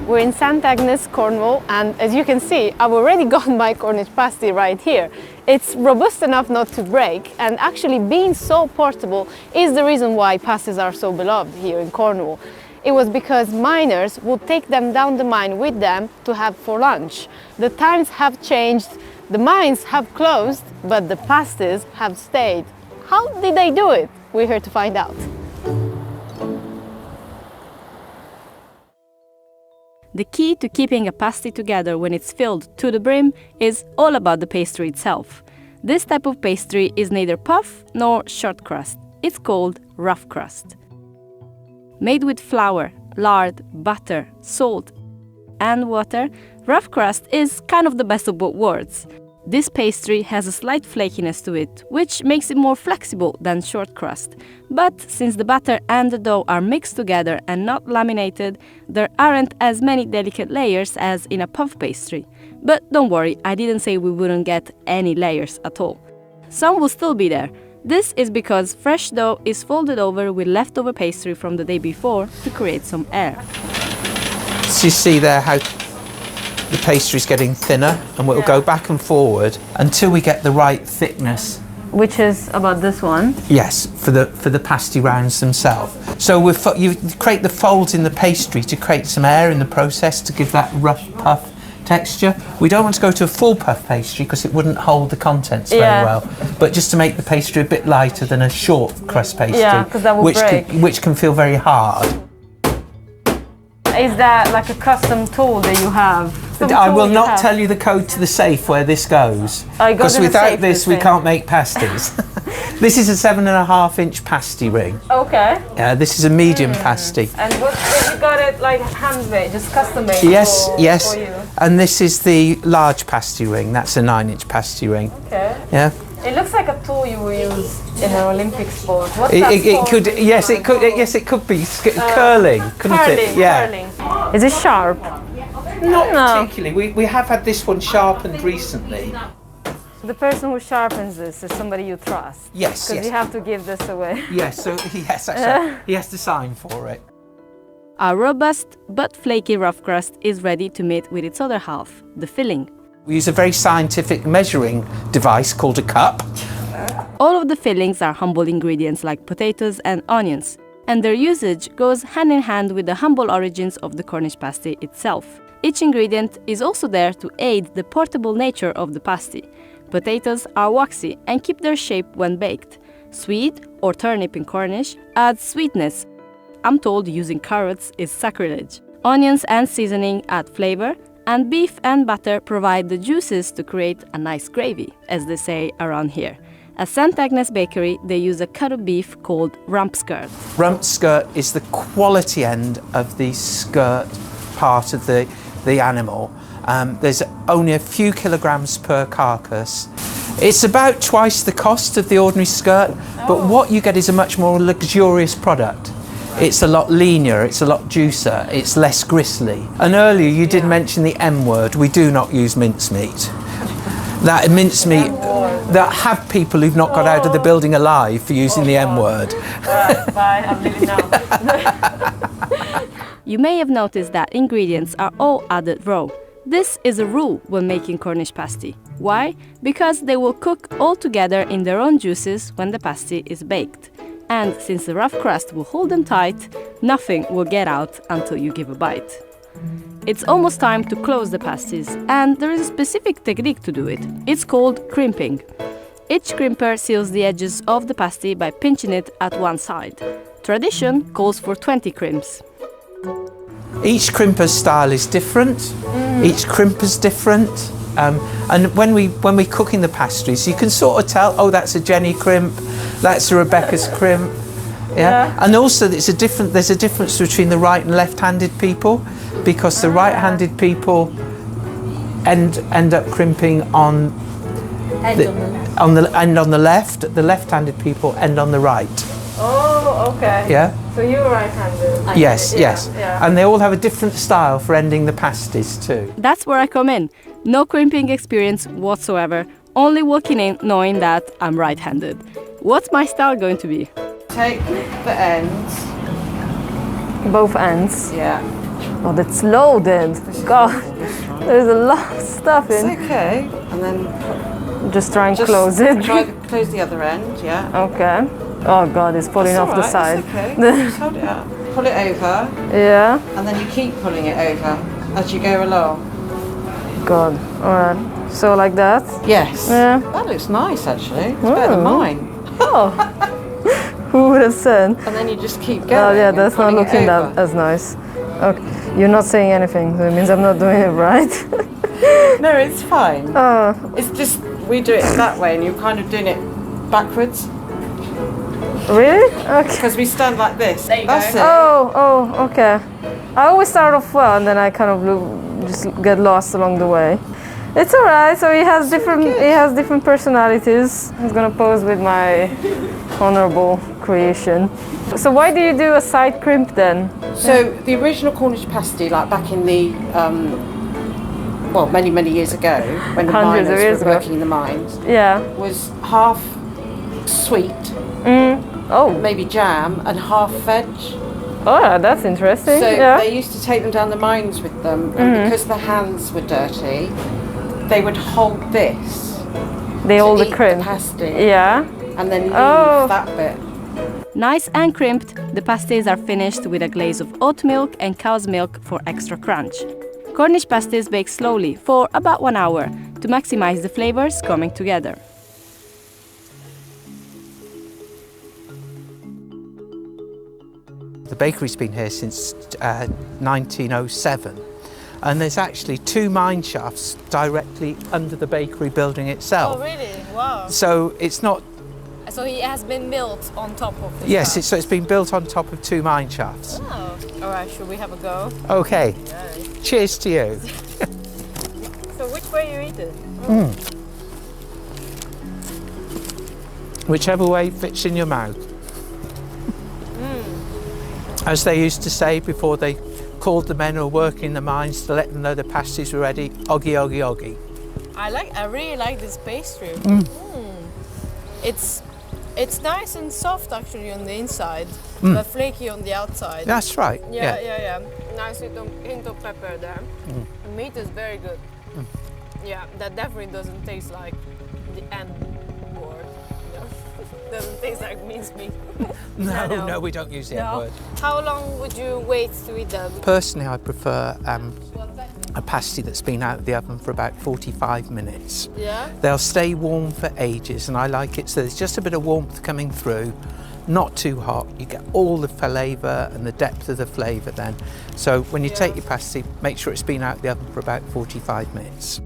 We're in St Agnes, Cornwall, and as you can see, I've already got my Cornish pasty right here. It's robust enough not to break, and actually being so portable is the reason why pasties are so beloved here in Cornwall. It was because miners would take them down the mine with them to have for lunch. The times have changed, the mines have closed, but the pasties have stayed. How did they do it? We're here to find out. The key to keeping a pasty together when it's filled to the brim is all about the pastry itself. This type of pastry is neither puff nor short crust. It's called rough crust. Made with flour, lard, butter, salt, and water, rough crust is kind of the best of both worlds. This pastry has a slight flakiness to it, which makes it more flexible than short crust. But since the butter and the dough are mixed together and not laminated, there aren't as many delicate layers as in a puff pastry. But don't worry, I didn't say we wouldn't get any layers at all. Some will still be there. This is because fresh dough is folded over with leftover pastry from the day before to create some air. So you see there how the pastry is getting thinner, and we'll go back and forward until we get the right thickness. Which is about this one? Yes, for the pasty rounds themselves. So you create the folds in the pastry to create some air in the process to give that rough puff texture. We don't want to go to a full puff pastry because it wouldn't hold the contents very well, but just to make the pastry a bit lighter than a short crust pastry, because that will break. Which can feel very hard. Is that like a custom tool that you have? I will not tell you the code to the safe where this goes, because without this we can't make pasties. This is a 7.5-inch pasty ring. Okay. This is a medium pasty. And what, you got it like handmade, just custom made? Yes, yes. For you. And this is the large pasty ring. That's a 9-inch pasty ring. Okay. Yeah. It looks like a tool you would use in an Olympic sport. What's it could, yes, it could. Yes, it could be curling, couldn't it? Yeah. Curling. Is it sharp? Not particularly. We have had this one sharpened recently. The person who sharpens this is somebody you trust. Yes, because you have to give this away. Yes, so yes, actually, he has to sign for it. Our robust but flaky rough crust is ready to meet with its other half, the filling. We use a very scientific measuring device called a cup. All of the fillings are humble ingredients like potatoes and onions, and their usage goes hand in hand with the humble origins of the Cornish pasty itself. Each ingredient is also there to aid the portable nature of the pasty. Potatoes are waxy and keep their shape when baked. Swede, or turnip in Cornish, adds sweetness. I'm told using carrots is sacrilege. Onions and seasoning add flavor, and beef and butter provide the juices to create a nice gravy, as they say around here. At St Agnes Bakery, they use a cut of beef called rump skirt. Rump skirt is the quality end of the skirt part of the animal. There's only a few kilograms per carcass. It's about twice the cost of the ordinary skirt, but what you get is a much more luxurious product. It's a lot leaner, it's a lot juicer, it's less gristly. And earlier you did mention the M word. We do not use mincemeat. That mincemeat, that have people who've not got out of the building alive for using the M word. Bye, I'm leaving now. You may have noticed that ingredients are all added raw. This is a rule when making Cornish pasty. Why? Because they will cook all together in their own juices when the pasty is baked. And since the rough crust will hold them tight, nothing will get out until you give a bite. It's almost time to close the pasties, and there is a specific technique to do it. It's called crimping. Each crimper seals the edges of the pasty by pinching it at one side. Tradition calls for 20 crimps. Each crimper's style is different. Each crimper's different. And when we're cooking the pastries, you can sort of tell, oh, that's a Jenny crimp, that's a Rebecca's crimp. Yeah. And also there's a difference between the right and left-handed people, because the right-handed people end up crimping on the left. The left-handed people end on the right. Oh, okay. Yeah. So you're right-handed. Yes, yes. Yeah. And they all have a different style for ending the pasties too. That's where I come in. No crimping experience whatsoever. Only walking in knowing that I'm right-handed. What's my style going to be? Take the ends. Both ends. Yeah. Oh, that's loaded. God, there's a lot of stuff in. It's okay. And then Just try and close it. Close the other end, yeah. Okay. Oh God, it's falling It's off the alright, side. it's okay. Just hold it up. Pull it over, Yeah. and then you keep pulling it over as you go along. God. All right. So like that. Yes. Yeah. That looks nice, actually. It's better than mine. Oh. Who would have said? And then you just keep going. Oh yeah, and that's not pulling it looking that over. as nice. Okay. You're not saying anything. So it means I'm not doing it right. No, it's fine. Oh. It's just we do it that way, and you're kind of doing it backwards Really? Okay. because we stand like this. There you That's go. it. Oh, okay. I always start off well, and then I kind of just get lost along the way. It's alright. So he has different personalities. I'm gonna pose with my honorable creation. So why do you do a side crimp then? So the original Cornish pasty, like back in the well, many years ago, when the Hundreds of miners years were ago. working in the mines, Yeah. was half sweet, Oh. maybe jam, and half veg. Oh, that's interesting. So Yeah. they used to take them down the mines with them, and because their hands were dirty, they would hold this They to all the eat crimp. pasty, Yeah. and then leave Oh. that bit. Nice and crimped, the pasties are finished with a glaze of oat milk and cow's milk for extra crunch. Cornish pasties bake slowly for about 1 hour to maximize the flavors coming together. The bakery's been here since 1907, and there's actually 2 mine shafts directly under the bakery building itself. Oh, really? Wow. So it's not. So he has been built on top of the Yes, shaft. so it's been built on top of 2 mine shafts. Oh. All right, should we have a go? Okay. Cheers to you. So which way you eat it? Whichever way fits in your mouth. As they used to say before they called the men who were working in the mines to let them know the pasties were ready, oggy, oggy, oggy. I really like this pastry. It's nice and soft actually on the inside, but flaky on the outside. That's right. Yeah. Nice hint of pepper there. The meat is very good. Yeah, that definitely doesn't taste like the N word. No. Doesn't taste like mincemeat. No, we don't use the N word. How long would you wait to eat them? Personally, I prefer a pasty that's been out of the oven for about 45 minutes. Yeah? They'll stay warm for ages, and I like it so there's just a bit of warmth coming through, not too hot. You get all the flavour and the depth of the flavour then. So when you take your pasty, make sure it's been out of the oven for about 45 minutes.